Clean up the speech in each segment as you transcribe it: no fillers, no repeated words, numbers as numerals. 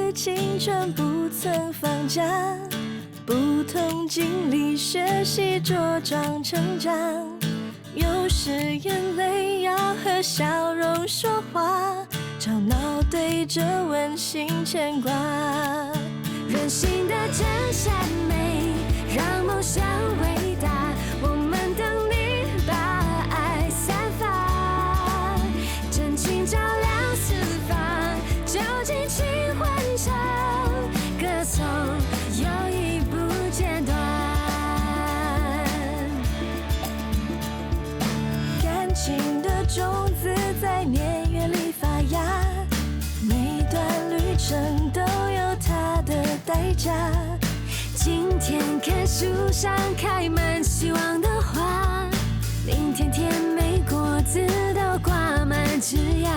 的青春不曾放假，不同经历学习茁壮成长。有时眼泪要和笑容说话，吵闹对着温馨牵挂。人性的真善美，让梦想伟大。我们等你把爱散发，真情照亮四方，就尽情欢唱，歌颂友谊不间断。感情的种子在年月里发芽，每段旅程都有它的代价。今天看树上开满希望的花，明天甜美果子都挂满枝桠。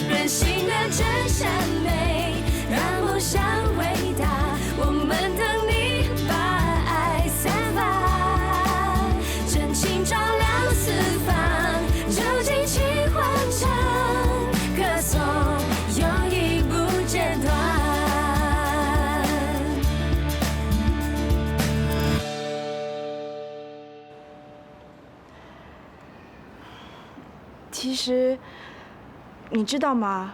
人性的真善美，让梦想伟大。我们等你把爱散发，真情照亮四方，就尽情欢唱，歌颂友谊不间断。其实，你知道吗？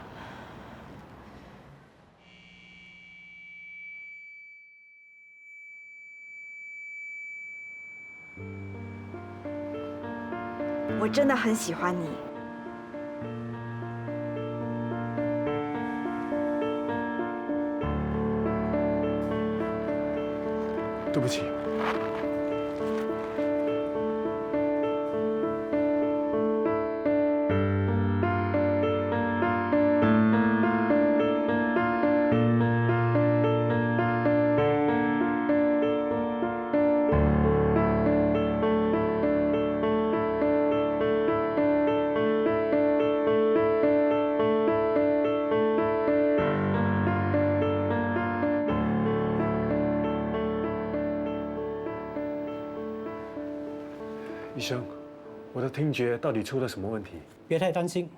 我真的很喜欢你。对不起。医生，我的听觉到底出了什么问题？别太担心，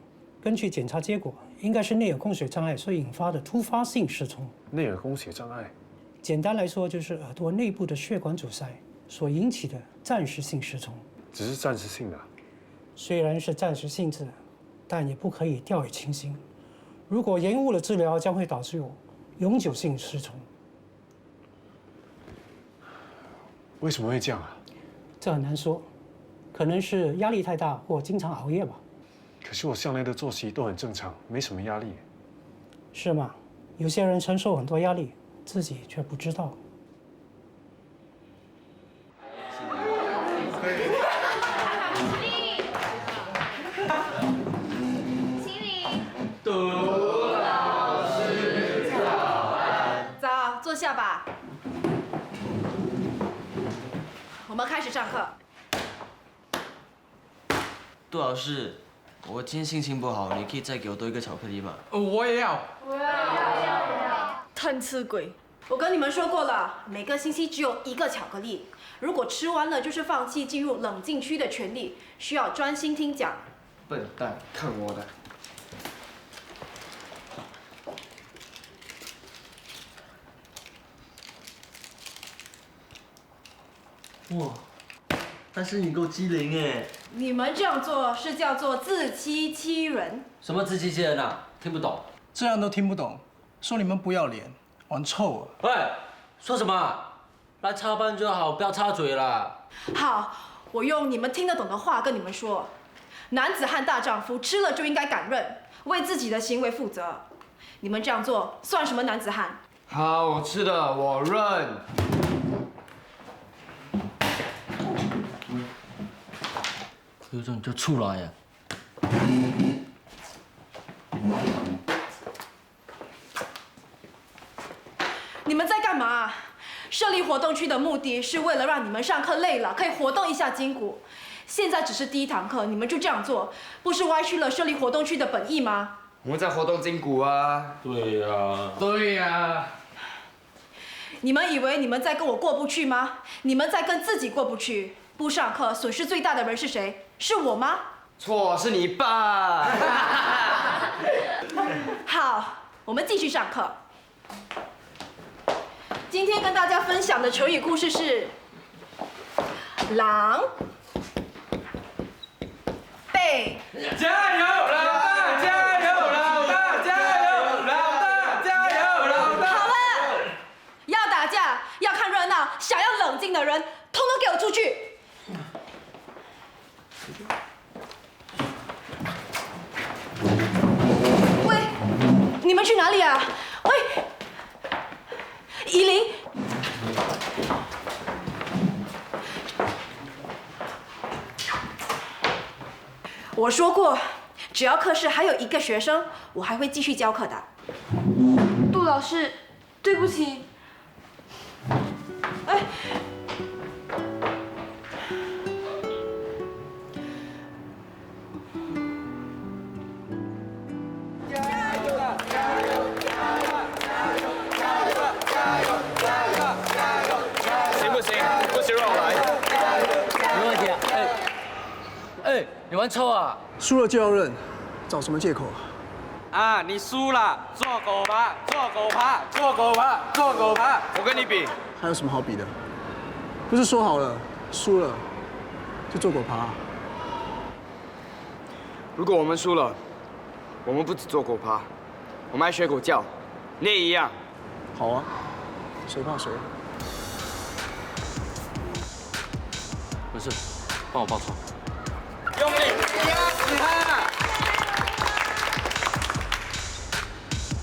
根据检查结果，应该是内耳供血障碍所引发的突发性失聪。内耳供血障碍，简单来说就是耳朵内部的血管阻塞所引起的暂时性失聪。只是暂时性的。虽然是暂时性质，但也不可以掉以轻心。如果延误了治疗，将会导致有永久性失聪。为什么会这样啊？这很难说。可能是压力太大或经常熬夜吧。可是我向来的作息都很正常，没什么压力。是吗？有些人承受很多压力，自己却不知道。杜老师早安。早，坐下吧。我们开始上课。杜老师，我今天心情不好，你可以再给我多一个巧克力吗？我也要。贪吃鬼！我跟你们说过了，每个星期只有一个巧克力，如果吃完了就是放弃进入冷静区的权利，需要专心听讲。笨蛋，看我的！哇，但是你够机灵哎！你们这样做是叫做自欺欺人。什么自欺欺人啊？听不懂。这样都听不懂，说你们不要脸，玩臭了。喂，说什么？来插班就好，不要插嘴啦。好，我用你们听得懂的话跟你们说：男子汉大丈夫，吃了就应该敢认，为自己的行为负责。你们这样做算什么男子汉？好，我吃的，我认。有种就出来呀！你们在干嘛？设立活动区的目的是为了让你们上课累了可以活动一下筋骨。现在只是第一堂课，你们就这样做，不是歪曲了设立活动区的本意吗？我们在活动筋骨啊。对呀。对呀。你们以为你们在跟我过不去吗？你们在跟自己过不去。不上课，损失最大的人是谁？是我吗？错，是你爸。好，我们继续上课。今天跟大家分享的成语故事是狼狈。加油，老大！加油，老大！加油，老大！加油，老大！好了，要打架要看热闹，想要冷静的人，通通给我出去！喂，你们去哪里啊？喂，依琳。我说过，只要课室还有1个学生，我还会继续教课的。杜老师，对不起。哎，行不行？不行让我来。没问题啊。哎，你玩臭啊？输了就要认，找什么借口啊？啊，你输了，做狗爬，做狗爬，做狗爬，做狗爬，我跟你比。还有什么好比的？不是说好了，输了就做狗爬啊？如果我们输了，我们不止做狗爬，我们还学狗叫，你也一样。好啊，谁怕谁？没事，帮我报仇。用力压死他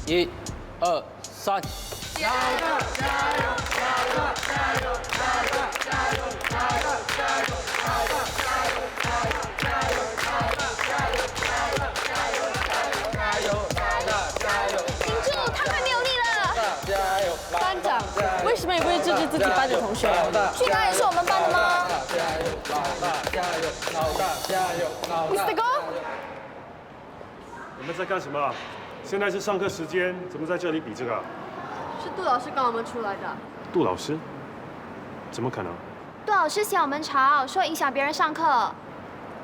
1、2、3。老大加油！老大加油！老大加油！老大加油！老大加油！老大加油！老大加油！老大加油！加油！老大加油！顶住，他快没有力了。加油！班长，为什么你不会制止自己班的同学？去哪里是我们班的吗？加油！老大加油！老大加油！老大。 Mr. Go， 你们在干什么？现在是上课时间，怎么在这里比这个？是杜老师赶我们出来的。杜老师？怎么可能？杜老师嫌我们吵，说影响别人上课。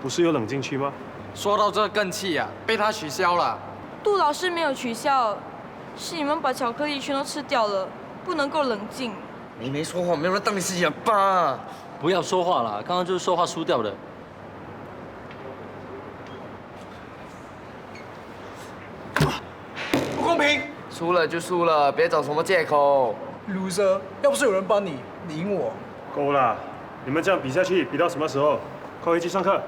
不是有冷静区吗？说到这更气啊，被他取消了。杜老师没有取消，是你们把巧克力全都吃掉了，不能够冷静。你没说话，没有人当你是哑巴。不要说话了，刚刚就是说话输掉的。不公平！输了就输了，别找什么借口。 loser， 要不是有人帮你，你赢我。够了，你们这样比下去，比到什么时候？快回去上课。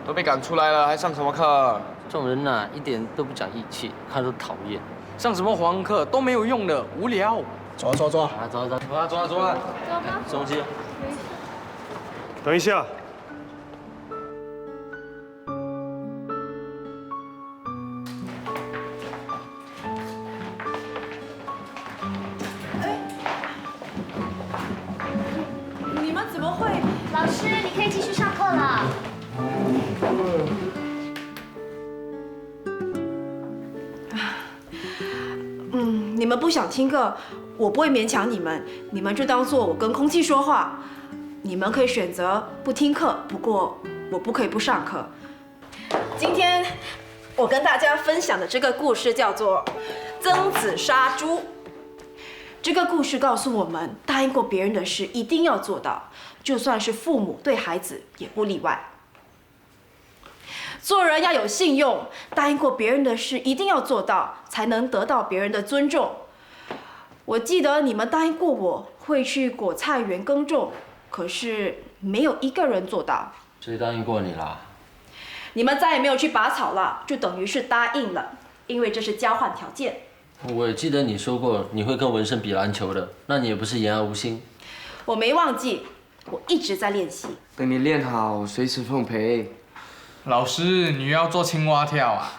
都被赶出来了，还上什么课？这种人呐，一点都不讲义气，看都讨厌。上什么黄课都没有用的，无聊。走啊走啊走啊！啊，走走，走啊走啊走啊！吃东西。等一下，你们怎么会？老师，你可以继续上课了。你们不想听课，我不会勉强你们，你们就当做我跟空气说话。你们可以选择不听课，不过我不可以不上课。今天我跟大家分享的这个故事叫做《曾子杀猪》。这个故事告诉我们，答应过别人的事一定要做到，就算是父母对孩子也不例外。做人要有信用，答应过别人的事一定要做到，才能得到别人的尊重。我记得你们答应过我会去果菜园耕种，可是没有一个人做到。谁答应过你啦？你们再也没有去拔草了，就等于是答应了，因为这是交换条件。我也记得你说过你会跟文生比篮球的，那你也不是言而无信。我没忘记，我一直在练习。等你练好，随时奉陪。老师，你要做青蛙跳啊？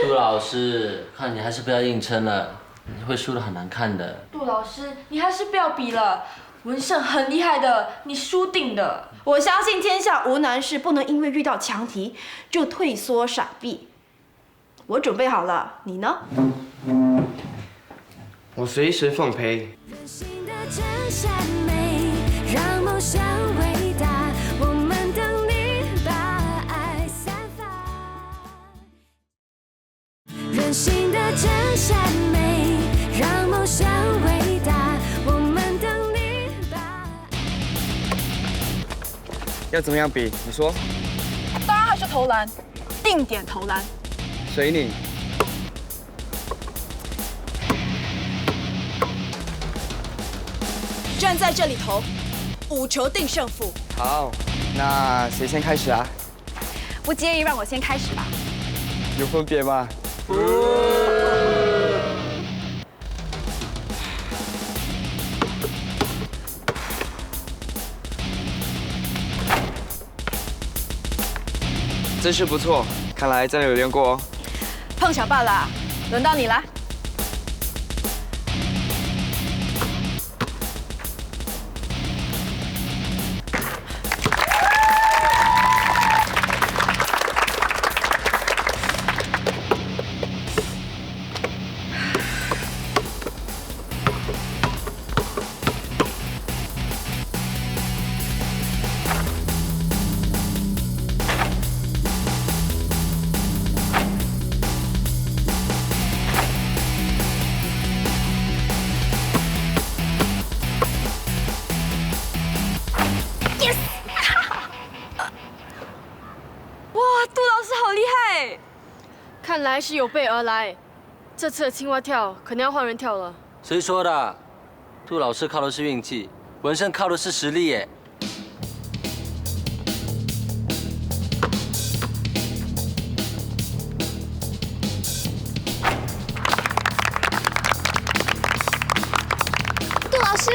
杜老师，看你还是不要硬撑了，你会输得很难看的。杜老师，你还是不要比了，文胜很厉害的，你输定的。我相信天下无难事，不能因为遇到强敌就退缩闪避。我准备好了，你呢？我随时奉陪。任性的真善美，让梦想伟大。我们等你把爱散发。真心的真善美，让梦想伟大，我们等你吧。要怎么样比？你说。当然还是投篮，定点投篮。随你。站在这里投，5球定胜负。好，那谁先开始啊？不介意让我先开始吧？有分别吗？真是不错，看来真的有练过哦。碰巧罢了，轮到你了。看来是有备而来，这次的青蛙跳可能要换人跳了。谁说的？杜老师靠的是运气，文胜靠的是实力耶。杜老师，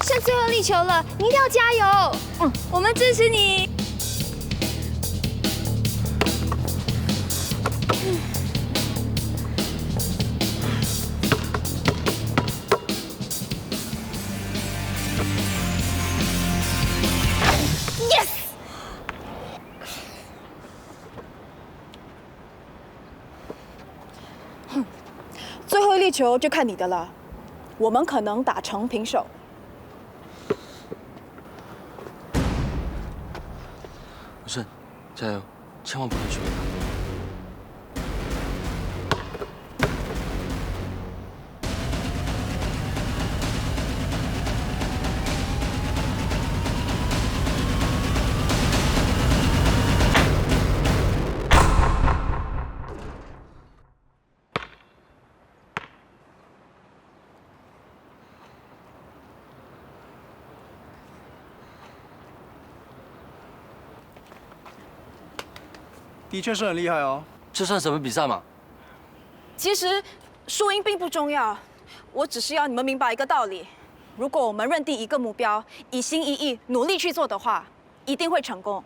剩最后力球了，你一定要加油！我们支持你。最后一粒球就看你的了，我们可能打成平手。文胜，加油，千万不能输。的确是很厉害哦。这算什么比赛嘛？其实输赢并不重要，我只是要你们明白一个道理：如果我们认定一个目标，一心一意努力去做的话，一定会成功。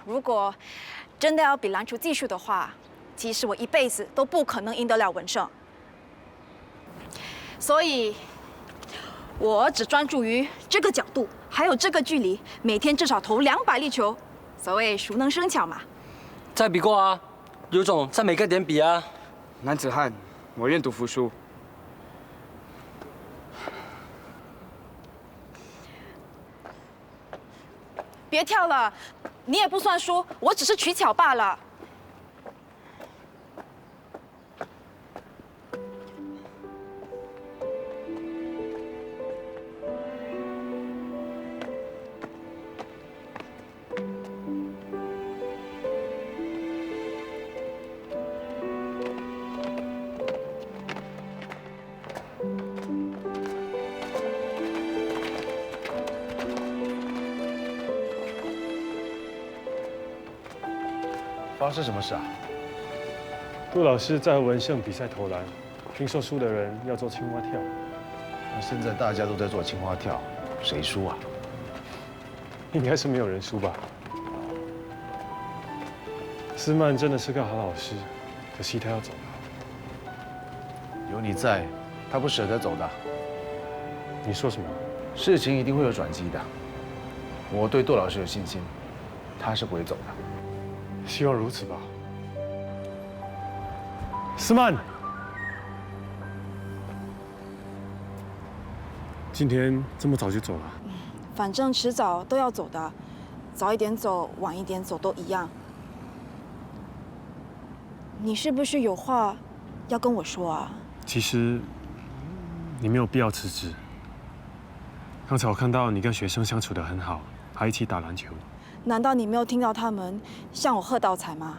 如果真的要比篮球技术的话，其实我一辈子都不可能赢得了文胜。所以，我只专注于这个角度，还有这个距离，每天至少投200粒球。所谓熟能生巧嘛。再比过啊，有种在每个点比啊。男子汉，我愿赌服输。别跳了，你也不算输，我只是取巧罢了。发生什么事啊？杜老师在和文胜比赛投篮，听说输的人要做青蛙跳。那现在大家都在做青蛙跳，谁输啊？应该是没有人输吧。斯曼真的是个好老师，可惜他要走了。有你在，他不舍得走的。你说什么？事情一定会有转机的。我对杜老师有信心，他是不会走的。希望如此吧。斯曼，今天这么早就走了？反正迟早都要走的，早一点走，晚一点走都一样。你是不是有话要跟我说啊？其实你没有必要辞职。刚才我看到你跟学生相处得很好，还一起打篮球。难道你没有听到他们向我喝倒彩吗？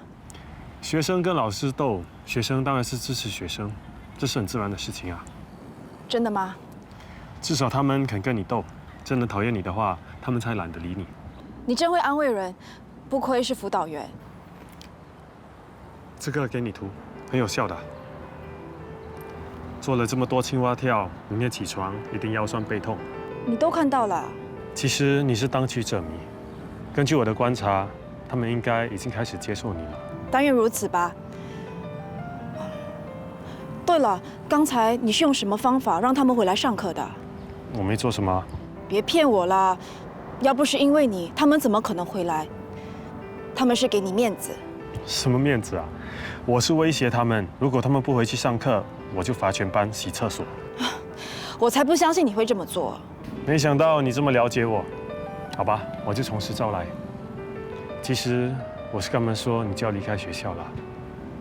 学生跟老师斗，学生当然是支持学生，这是很自然的事情啊。真的吗？至少他们肯跟你斗。真的讨厌你的话，他们才懒得理你。你真会安慰人，不愧是辅导员。这个给你涂，很有效的。做了这么多青蛙跳，明天起床一定腰酸背痛。你都看到了。其实你是当局者迷，根据我的观察，他们应该已经开始接受你了。但愿如此吧。对了，刚才你是用什么方法让他们回来上课的？我没做什么。别骗我啦！要不是因为你，他们怎么可能回来？他们是给你面子。什么面子啊？我是威胁他们，如果他们不回去上课，我就罚全班洗厕所。我才不相信你会这么做。没想到你这么了解我。好吧，我就从实招来。其实我是跟他们说你就要离开学校了，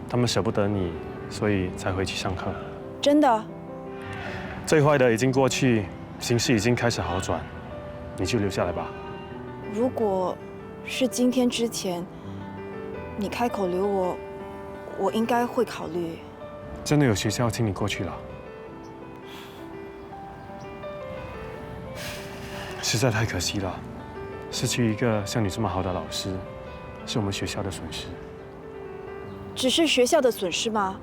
他们舍不得你，所以才回去上课。真的？最坏的已经过去，形势已经开始好转，你就留下来吧。如果是今天之前，你开口留我，我应该会考虑。真的有学校请你过去了，实在太可惜了。失去一个像你这么好的老师，是我们学校的损失。只是学校的损失吗？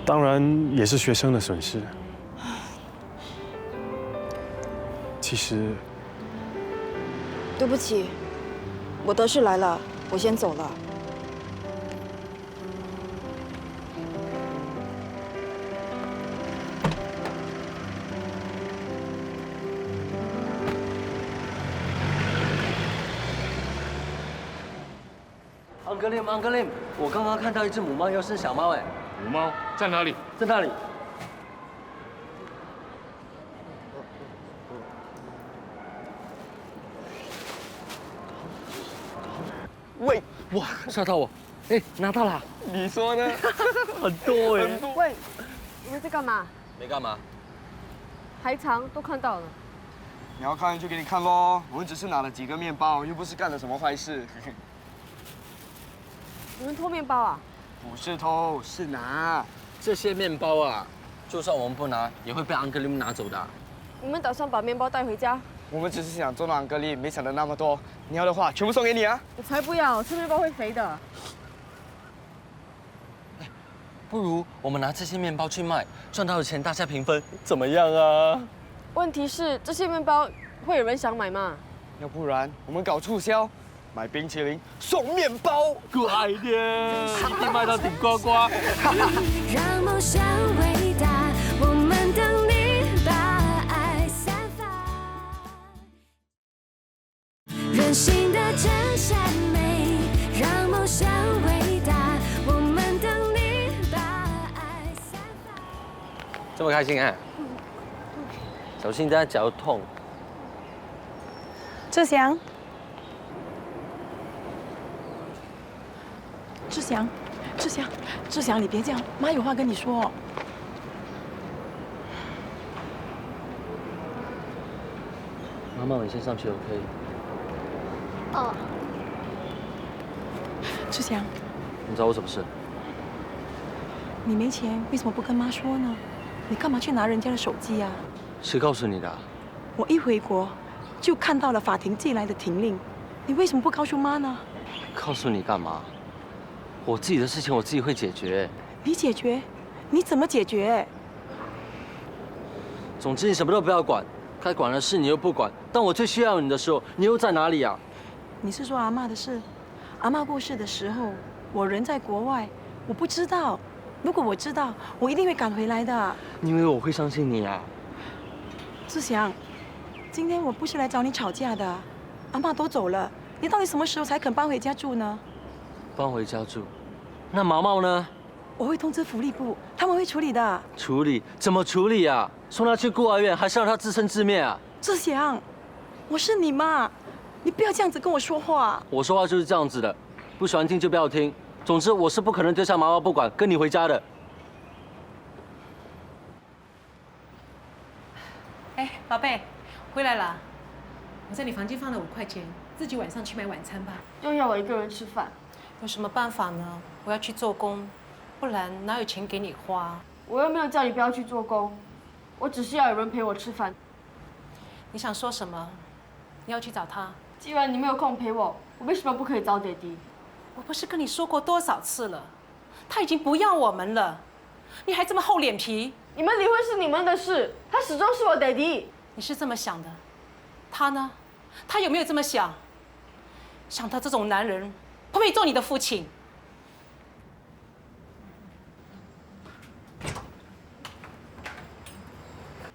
当然也是学生的损失。其实，对不起，我的事来了，我先走了。Uncle Lim， 我刚刚看到一只母猫要生小猫，哎，母猫在哪里？在那里。喂，哇，吓到我！哎，拿到了。你说呢？很多哎。喂，你们在干嘛？没干嘛。排长都看到了。你要看就给你看咯，我们只是拿了几个面包，又不是干了什么坏事。你们偷面包啊？不是偷，是拿。这些面包啊，就算我们不拿，也会被 Uncle Lim 拿走的。你们打算把面包带回家？我们只是想做到Uncle Lim，没想到那么多。你要的话，全部送给你啊！我才不要，吃面包会肥的。不如我们拿这些面包去卖，赚到的钱大家平分，怎么样啊？问题是这些面包会有人想买吗？要不然我们搞促销，买冰淇淋送面包，Good idea， 一定卖到顶呱呱。让梦想伟大，我们等你把爱散发。人性的真善美，让梦想伟大，我们等你把爱散发。这么开心啊？小心等下脚痛。志祥，志祥，志祥，志祥，你别这样，妈有话跟你说。妈妈，你先上去 ，OK？ 哦。志祥，你找我什么事？你没钱，为什么不跟妈说呢？你干嘛去拿人家的手机呀？谁告诉你的？我一回国，就看到了法庭寄来的停令，你为什么不告诉妈呢？告诉你干嘛？我自己的事情我自己会解决。你解决？你怎么解决？总之你什么都不要管，该管的事你又不管。当我最需要你的时候，你又在哪里啊？你是说阿嬷的事？阿嬷过世的时候，我人在国外，我不知道。如果我知道，我一定会赶回来的。你以为我会相信你啊？志祥，今天我不是来找你吵架的，阿嬷都走了，你到底什么时候才肯搬回家住呢？搬回家住？那毛毛呢？我会通知福利部，他们会处理的。处理？怎么处理啊？送他去孤儿院，还是让他自生自灭啊？志祥，我是你妈，你不要这样子跟我说话。我说话就是这样子的，不喜欢听就不要听。总之，我是不可能丢下妈妈不管，跟你回家的。哎，宝贝，回来了。我在你房间放了5块钱，自己晚上去买晚餐吧。又要我一个人吃饭，有什么办法呢？我要去做工，不然哪有钱给你花？我又没有叫你不要去做工，我只是要有人陪我吃饭。你想说什么？你要去找他？既然你没有空陪我，我为什么不可以找爹地？我不是跟你说过多少次了？他已经不要我们了，你还这么厚脸皮？你们离婚是你们的事，他始终是我爹地。你是这么想的，他呢？他有没有这么想？想他这种男人，不配做你的父亲。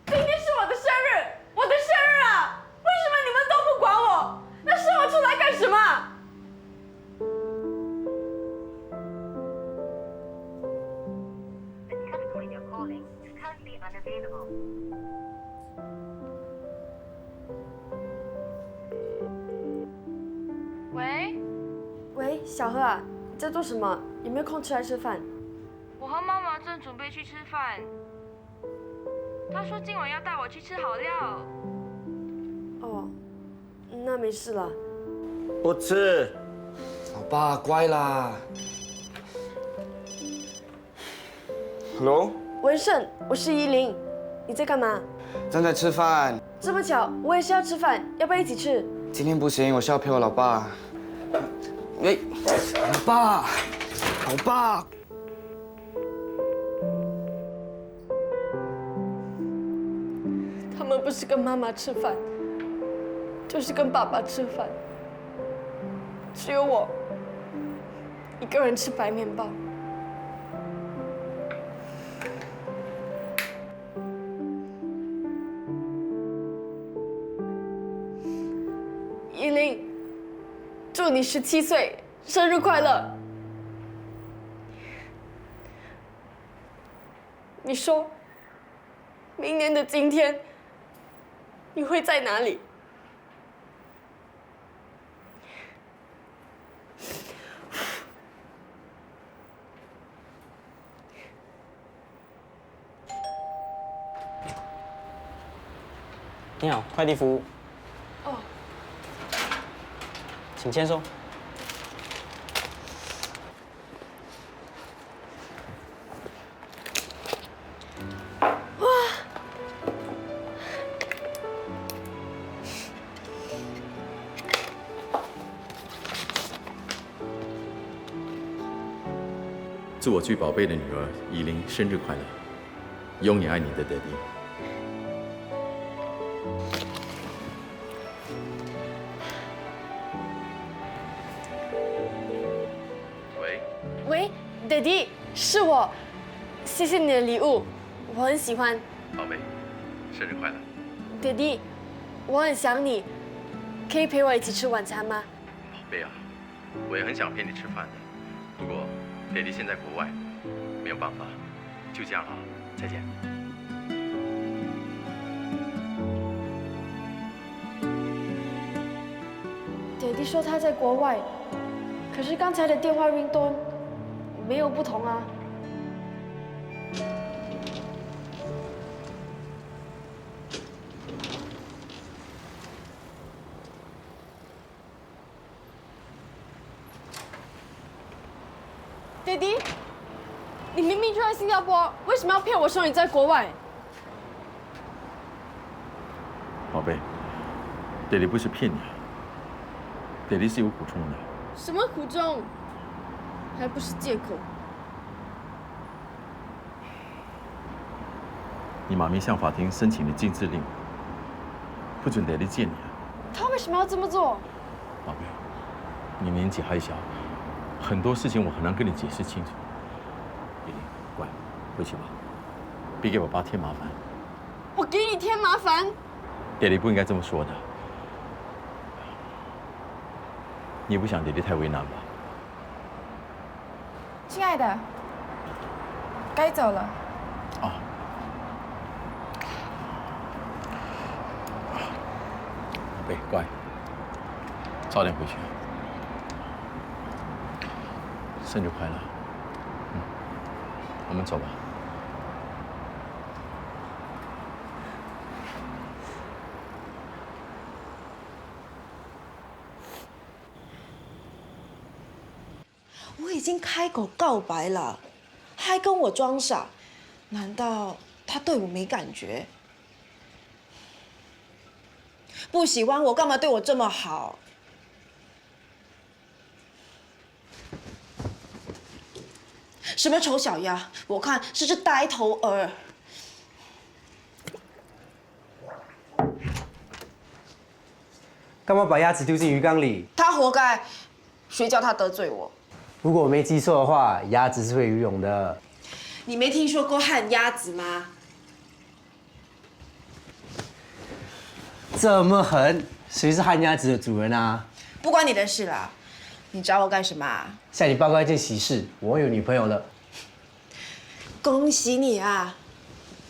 今天是我的生日，我的生日啊！为什么你们都不管我？那生我出来干什么？ 喂，小何啊，你在做什么？有没有空出来吃饭？我和妈妈正准备去吃饭。她说今晚要带我去吃好料。哦，那没事了。不吃。老爸，乖啦。Hello。文胜，我是依琳，你在干嘛？正在吃饭。这么巧，我也是要吃饭，要不要一起吃？今天不行，我是要陪我老爸。 哎，老爸，老爸，他们不是跟妈妈吃饭，就是跟爸爸吃饭，只有我一个人吃白面包。依琳。 祝你17岁生日快乐！你说，明年的今天，你会在哪里？你好，快递服务。哦。 请签收。哇！祝我最宝贝的女儿依琳生日快乐，永远爱你的爹地。 喂，爹地，是我，谢谢你的礼物，我很喜欢。宝贝，生日快乐！爹地，我很想你，可以陪我一起吃晚餐吗？宝贝啊，我也很想陪你吃饭的，不过爹地现在国外，没有办法，就这样啊，再见。爹地说他在国外，可是刚才的电话运动。 没有不同啊！爹地，你明明就在新加坡，为什么要骗我说你在国外？宝贝，爹地不是骗你，爹地是有苦衷的。什么苦衷？ 还不是借口。你妈咪向法庭申请了禁制令，不准爹地见你啊！他为什么要这么做？宝贝，你年纪还小，很多事情我很难跟你解释清楚。依琳，乖，回去吧，别给我爸添麻烦。我给你添麻烦？爹地不应该这么说的。你不想爹地太为难吧？ 亲爱的，该走了。哦。宝贝，乖，早点回去。生日快乐。我们走吧。我已经开口告白了，还跟我装傻，难道他对我没感觉？不喜欢我干嘛对我这么好？什么丑小鸭？我看是只呆头鹅。干嘛把鸭子丢进鱼缸里？他活该，谁叫他得罪我？如果我没记错的话，鸭子是会游泳的。你没听说过旱鸭子吗？这么狠，谁是旱鸭子的主人啊？不关你的事啦，你找我干什么啊？向你报告一件喜事，我有女朋友了。恭喜你啊！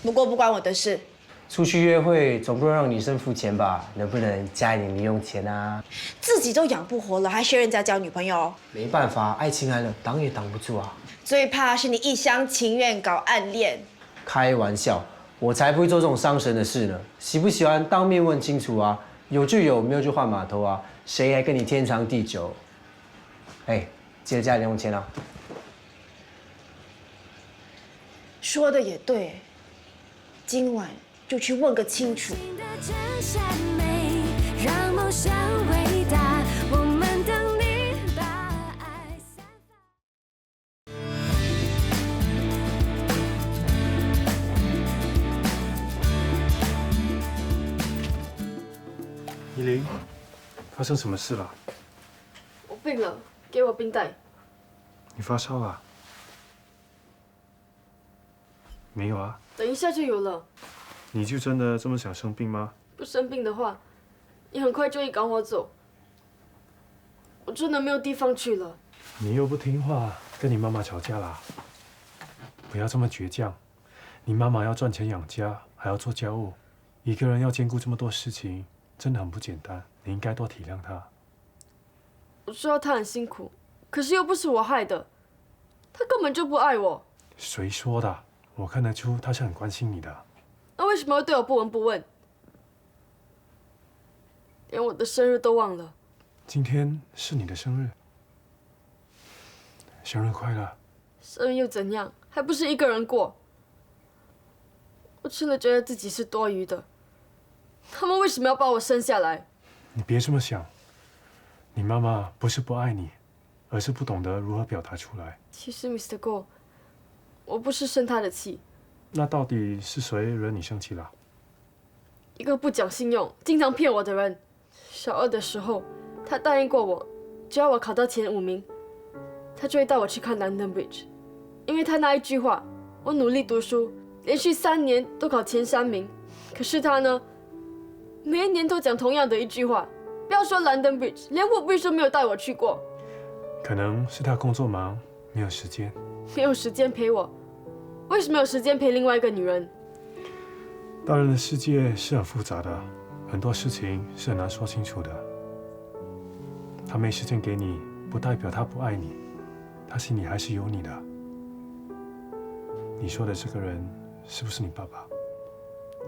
不过不关我的事。出去约会总不能让女生付钱吧？能不能加一点零用钱啊？自己都养不活了，还学人家交女朋友？没办法，爱情来了，挡也挡不住啊。最怕是你一厢情愿搞暗恋。开玩笑，我才不会做这种伤神的事呢。喜不喜欢当面问清楚啊？有就有，没有就换码头啊。谁还跟你天长地久？哎，记得加零用钱啊。说的也对，今晚就去问个清楚。让梦想伟大，我们等你把爱散依琳，发生什么事了？我病了，给我冰袋。你发烧了？没有啊。等一下就有了。你就真的这么想生病吗？不生病的话，你很快就会赶我走。我真的没有地方去了。你又不听话，跟你妈妈吵架啦？不要这么倔强。你妈妈要赚钱养家，还要做家务，一个人要兼顾这么多事情，真的很不简单。你应该多体谅她。我知道她很辛苦，可是又不是我害的，她根本就不爱我。谁说的？我看得出她是很关心你的。那为什么会对我不闻不问？连我的生日都忘了。今天是你的生日，生日快乐！生日又怎样？还不是一个人过。我真的觉得自己是多余的。他们为什么要把我生下来？你别这么想，你妈妈不是不爱你，而是不懂得如何表达出来。其实 Mr. Go， 我不是生他的气。那到底是谁惹你生气了？一个不讲信用、经常骗我的人。小二的时候，他答应过我，只要我考到前5名，他就会带我去看 London Bridge。因为他那一句话，我努力读书，连续3年都考前3名。可是他呢，每一年都讲同样的一句话，不要说 London Bridge， 连Woodbridge都没有带我去过。可能是他工作忙，没有时间。没有时间陪我，为什么有时间陪另外一个女人？大人的世界是很复杂的，很多事情是很难说清楚的。他没时间给你，不代表他不爱你，他心里还是有你的。你说的这个人是不是你爸爸？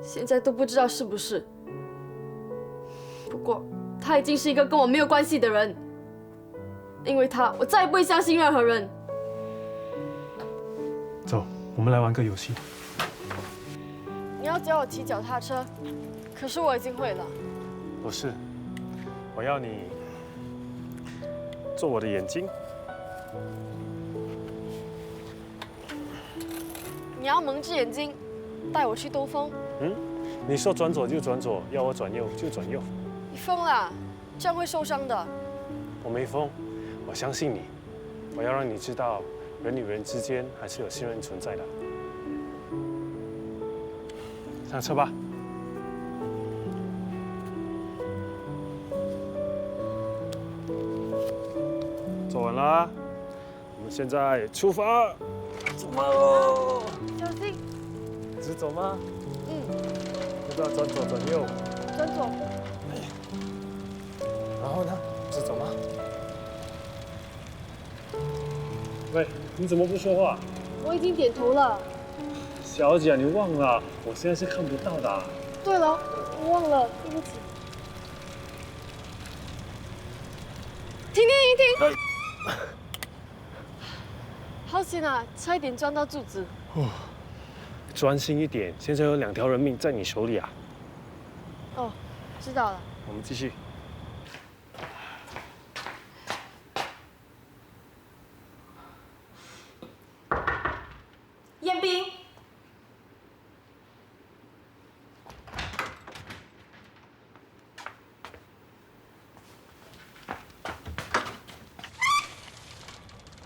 现在都不知道是不是。不过他已经是一个跟我没有关系的人，因为他，我再也不会相信任何人。走，我们来玩个游戏。你要教我骑脚踏车，可是我已经会了。不是，我要你做我的眼睛。你要蒙着眼睛，带我去兜风。你说转左就转左，要我转右就转右。你疯了，这样会受伤的。我没疯，我相信你。我要让你知道，人与人之间还是有信任存在的。上车吧。坐稳啦，我们现在出发。走吧喽！小心。直走吗？要不要转左转右？转左。然后呢？直走吗？喂，你怎么不说话？我已经点头了。小姐，你忘了，我现在是看不到的。对了，我忘了，对不起。停！好险啊，差一点撞到柱子。专心一点，现在有2条人命在你手里啊！哦，知道了。我们继续。彦斌，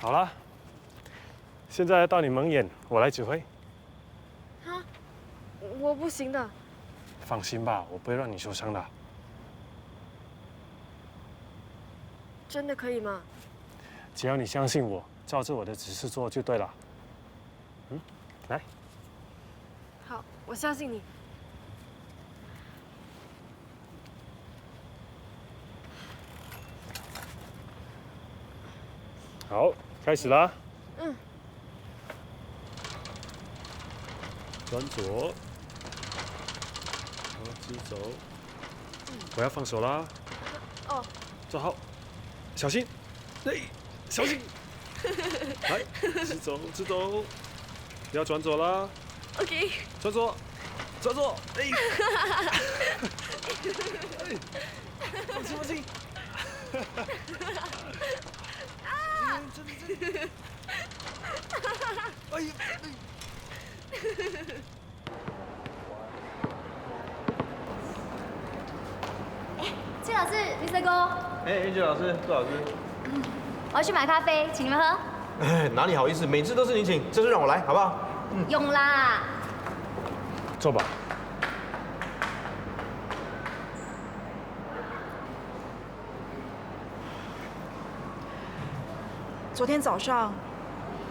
好了，现在到你蒙眼，我来指挥。啊，我不行的。放心吧，我不会让你受伤的。真的可以吗？只要你相信我，照着我的指示做就对了。来。好，我相信你。好，开始啦。嗯。转左，好，直走。我要放手啦。哦。坐好，小心，小心。来，直走，不要转左啦。OK。转左，放心。哎呀！谢老师，Mr. 哥。玉姐老师，杜老师。我要去买咖啡，请你们喝。哪里好意思，每次都是你请，这次让我来，好不好？用啦。坐吧。昨天早上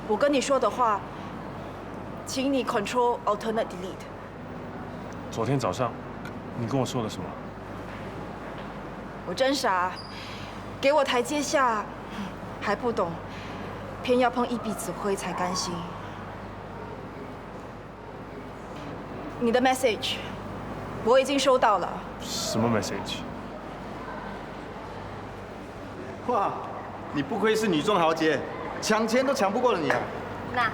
我跟你说的话，请你 Control Alternate Delete。昨天早上，你跟我说了什么？我真傻，给我台阶下，还不懂，偏要碰一鼻子灰才甘心。你的 message 我已经收到了。什么 message？ 哇，你不愧是女中豪杰，抢钱都抢不过了你啊！那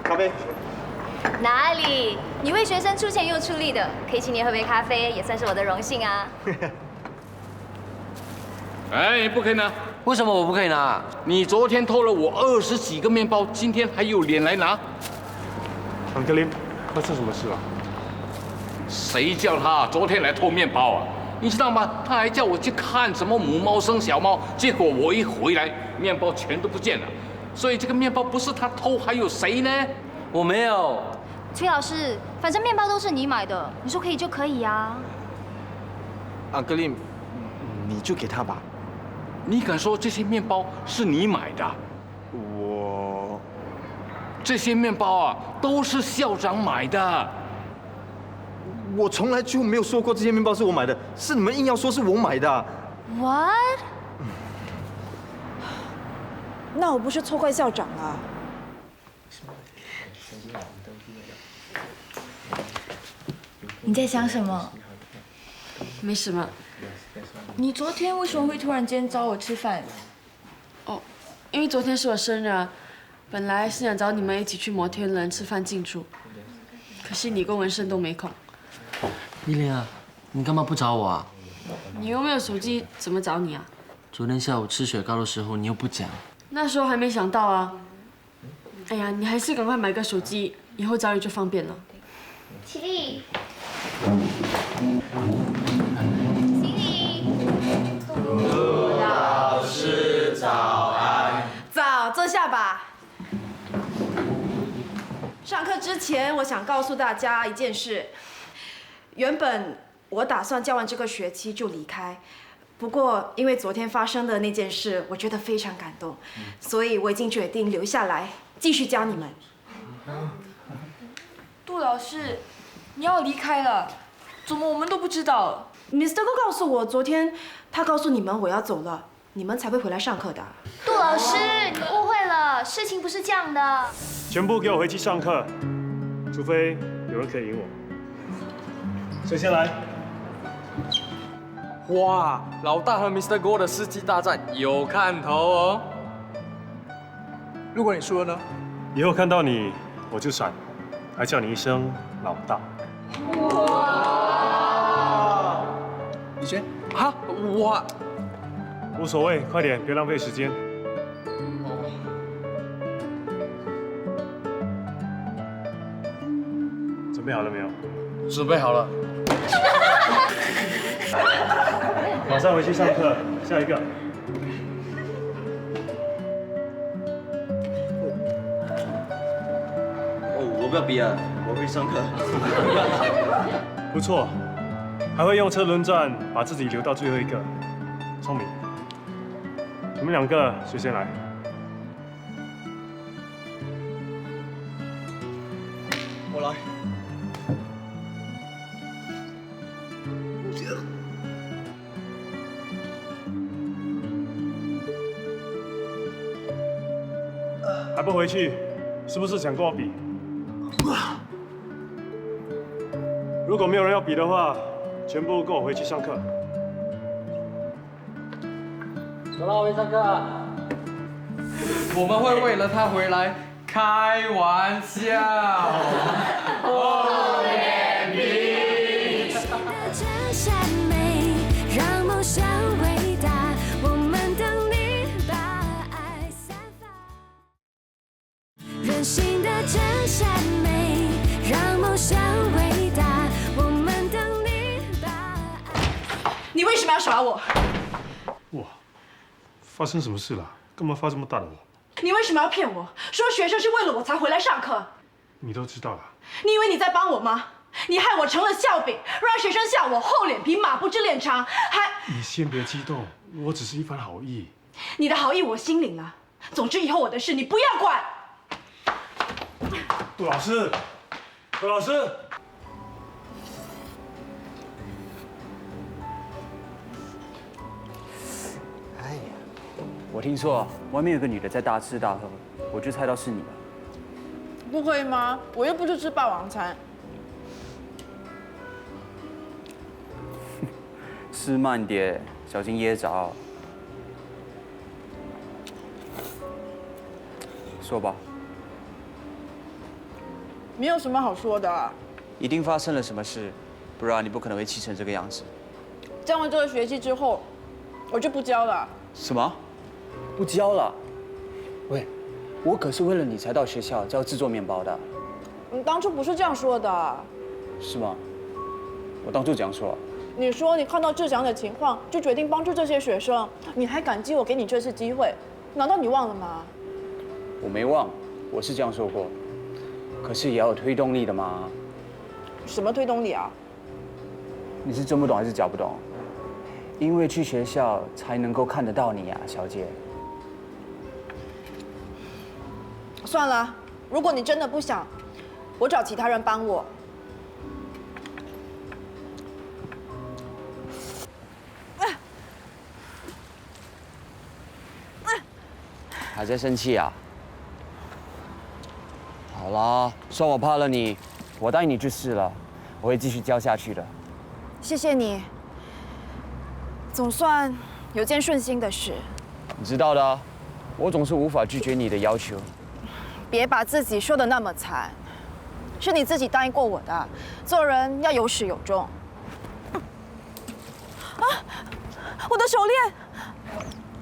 咖啡。哪里？你为学生出钱又出力的，可以请你喝杯咖啡，也算是我的荣幸啊。哎，不可以拿！为什么我不可以拿？你昨天偷了我20几个面包，今天还有脸来拿？安格林，发生什么事了？谁叫他昨天来偷面包啊？你知道吗？他还叫我去看什么母猫生小猫，结果我一回来，面包全都不见了。所以这个面包不是他偷，还有谁呢？我没有。崔老师，反正面包都是你买的，你说可以就可以啊。安格林，你就给他吧。你敢说这些面包是你买的？这些面包啊，都是校长买的。我从来就没有说过这些面包是我买的，是你们硬要说是我买的。What？ 那我不是错怪校长啊？你在想什么？没什么。你昨天为什么会突然间找我吃饭？哦，因为昨天是我生日啊，本来是想找你们一起去摩天轮吃饭庆祝，可惜你跟文生都没空。依琳啊，你干嘛不找我啊？你又没有手机，怎么找你啊？昨天下午吃雪糕的时候，你又不讲。那时候还没想到啊。哎呀，你还是赶快买个手机，以后找你就方便了。起立。杜老师早安。早，坐下吧。上课之前，我想告诉大家一件事。原本我打算教完这个学期就离开，不过因为昨天发生的那件事，我觉得非常感动，所以我已经决定留下来继续教你们。杜老师，你要离开了，怎么我们都不知道 ？Mr. 哥告诉我，昨天他告诉你们我要走了，你们才会回来上课的。杜老师，你误会了。了，事情不是这样的。全部给我回去上课，除非有人可以赢我。谁先来？哇，老大和 Mr. Go 的世纪大战有看头哦。如果你输了呢？以后看到你我就闪，还叫你一声老大。哇！你先。哈，我无所谓，快点，别浪费时间。准备好了没有？准备好了。马上回去上课，下一个。哦，我不要比啊，我会上课。不错，还会用车轮战把自己留到最后一个，聪明。你们两个谁先来？我来。还不回去？是不是想跟我比？如果没有人要比的话，全部跟我回去上课。走了，我回上课。我们会为了他回来开玩笑。后面比。这善美，让梦想伟大，我们等你把爱散发。任性的真善美，让梦想伟大，我们等你把爱。你为什么要耍我？哇，发生什么事了？干嘛发这么大的火？你为什么要骗我？说学生是为了我才回来上课？你都知道了。你以为你在帮我吗？你害我成了笑柄，让学生笑我厚脸皮、马不知脸长，还……你先别激动，我只是一番好意。你的好意我心领了。总之以后我的事你不要管。杜老师，杜老师。哎呀，我听说外面有个女的在大吃大喝，我就猜到是你了。不会吗？我又不是吃霸王餐。吃慢点，小心噎着。说吧，没有什么好说的啊。一定发生了什么事，不然你不可能会气成这个样子。上完这个学期之后，我就不教了。什么？不教了？喂，我可是为了你才到学校教制作面包的。你当初不是这样说的。是吗？我当初这样说。你说你看到志祥的情况，就决定帮助这些学生，你还感激我给你这次机会，难道你忘了吗？我没忘，我是这样说过。可是也要有推动力的嘛。什么推动力啊？你是真不懂还是假不懂？因为去学校才能够看得到你呀，小姐。算了，如果你真的不想，我找其他人帮我。还在生气啊？好啦，算我怕了你，我答应你就是了，我会继续教下去的。谢谢你，总算有件顺心的事。你知道的，我总是无法拒绝你的要求。别把自己说得那么惨，是你自己答应过我的，做人要有始有终。啊，我的手链！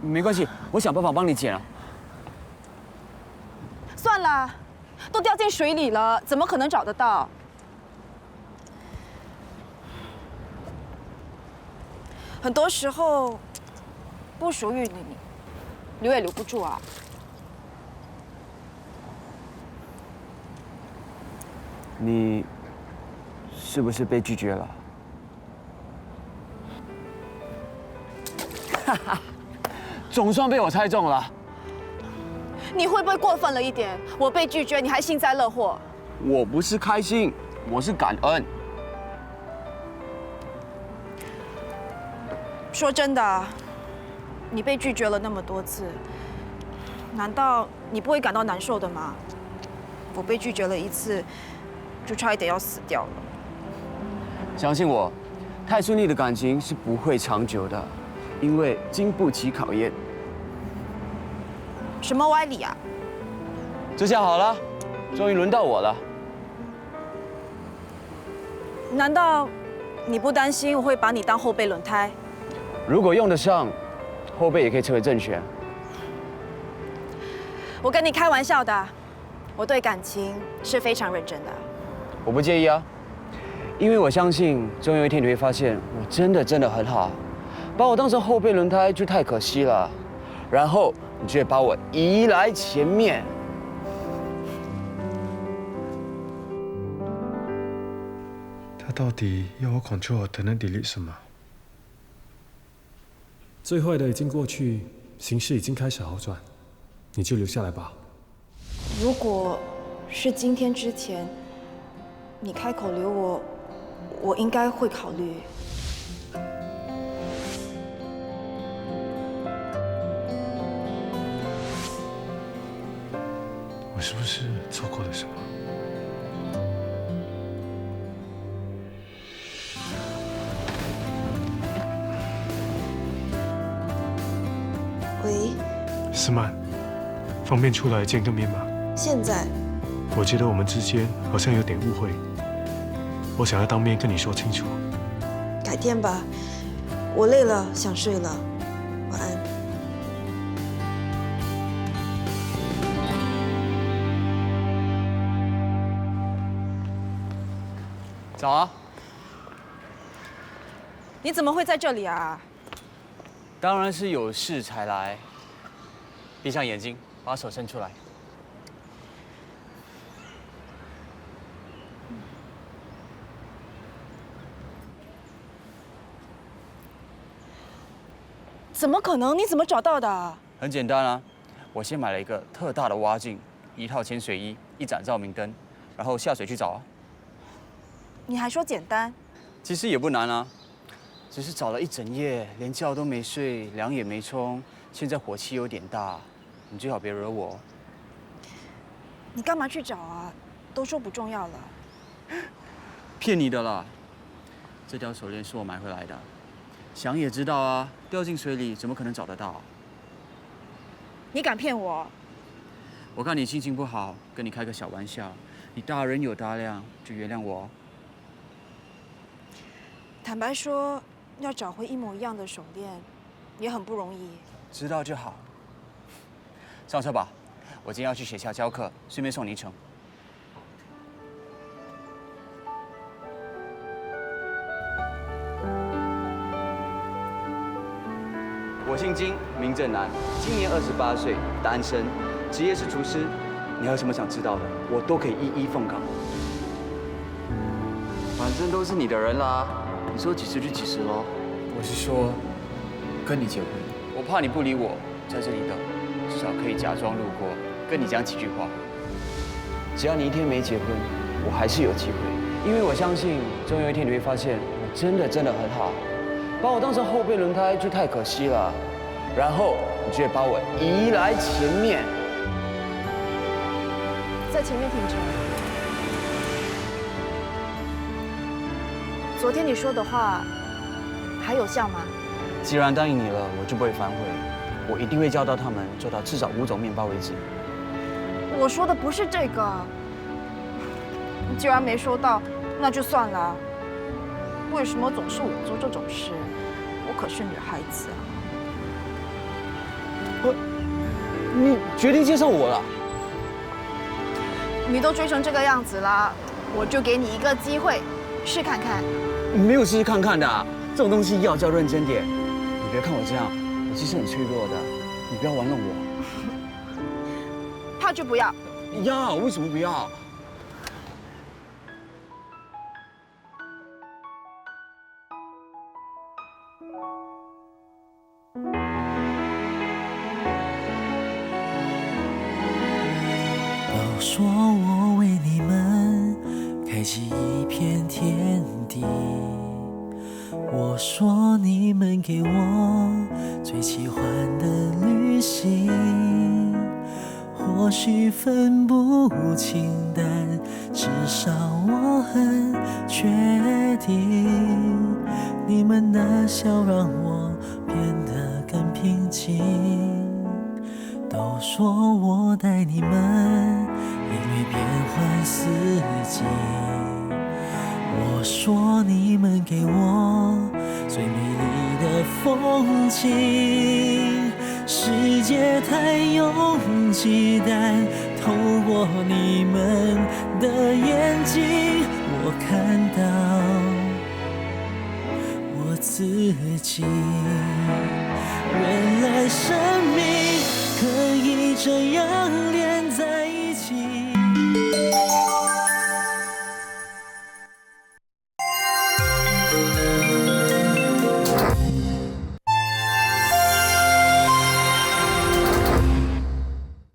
没关系，我想办法帮你捡啊。算了，都掉进水里了，怎么可能找得到？很多时候，不属于你，留也留不住啊。你是不是被拒绝了？哈哈，总算被我猜中了。你会不会过分了一点？我被拒绝，你还幸灾乐祸？我不是开心，我是感恩。说真的，你被拒绝了那么多次，难道你不会感到难受的吗？我被拒绝了一次，就差一点要死掉了。相信我，太顺利的感情是不会长久的，因为经不起考验。什么歪理啊？这下好了，终于轮到我了。难道你不担心我会把你当后备轮胎？如果用得上，后备也可以成为正选。我跟你开玩笑的，我对感情是非常认真的。我不介意啊，因为我相信总有一天你会发现我真的很好，把我当成后备轮胎就太可惜了，然后你就会把我移来前面。他到底要我 control 才能 delete 什么？最坏的已经过去，形势已经开始好转，你就留下来吧。如果是今天之前，你开口留我，我应该会考虑。我是不是错过了什么？喂，斯曼，方便出来见个面吗？现在我觉得我们之间好像有点误会，我想要当面跟你说清楚。改天吧，我累了，想睡了，晚安。早啊！你怎么会在这里啊？当然是有事才来。闭上眼睛，把手伸出来。怎么可能？你怎么找到的？很简单啊，我先买了一个特大的蛙镜，1套潜水衣，1盏照明灯，然后下水去找啊。你还说简单？其实也不难啊，只是找了一整夜，连觉都没睡，凉也没冲，现在火气有点大，你最好别惹我。你干嘛去找啊？都说不重要了。骗你的啦！这条手链是我买回来的，想也知道啊，掉进水里怎么可能找得到？你敢骗我？我看你心情不好，跟你开个小玩笑，你大人有大量，就原谅我。坦白说，要找回一模一样的手链，也很不容易。知道就好。上车吧，我今天要去学校教课，顺便送你一程。我姓金，名正南，今年28岁，单身，职业是厨师。你还有什么想知道的，我都可以一一奉告。反正都是你的人啦，你说几时就几时喽。我是说，跟你结婚。我怕你不理我，在这里等，至少可以假装路过，跟你讲几句话。只要你一天没结婚，我还是有机会，因为我相信，总有一天你会发现，我真的很好。把我当成后备轮胎就太可惜了，然后你就会把我移来前面，在前面停着。昨天你说的话还有效吗？既然答应你了，我就不会反悔，我一定会教导他们做到至少5种面包为止。我说的不是这个，你既然没收到，那就算了。为什么总是我做这种事？我可是女孩子啊！你决定接受我了？你都追成这个样子了，我就给你一个机会，试看看。没有试试看看的，这种东西要认真点。你别看我这样，我其实很脆弱的，你不要玩弄我。怕就不要。要？为什么不要？都说我为你们开启一片天地，我说你们给我最喜欢的旅行，或许分不清，但至少我很确定，你们的笑让我变得更平静。都说我带你们音乐变换四季，我说你们给我最美丽的风景。世界太拥挤，但透过你们的眼睛，我看到我自己。原来生命可以这样连在